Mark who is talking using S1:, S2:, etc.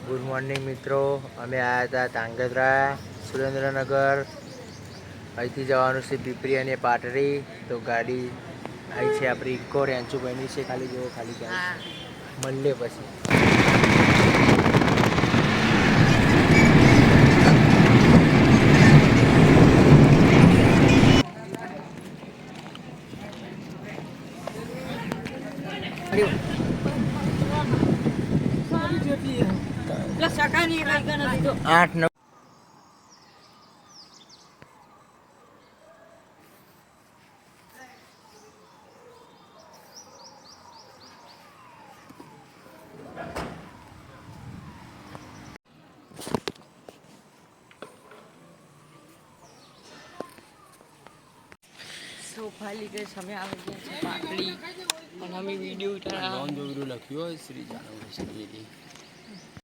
S1: Good morning મિત્રો, અમે આવ્યા હતા ધાંગધ્રા સુરેન્દ્રનગર. અહીંથી જવાનું છે પીપરી અને પાટડી. તો ગાડી આવી છે આપણી ઇકો રેન્ચુભાઈની છે. ખાલી જેવો ખાલી ક્યાં મળીએ પછી. આઠ નવ
S2: ખાલી કે સમય આવી ગયા છે પાટડી અને અમે વિડીયો ઉતારા
S1: લોન જો વિડીયો લખ્યો હોય શ્રી જાનવ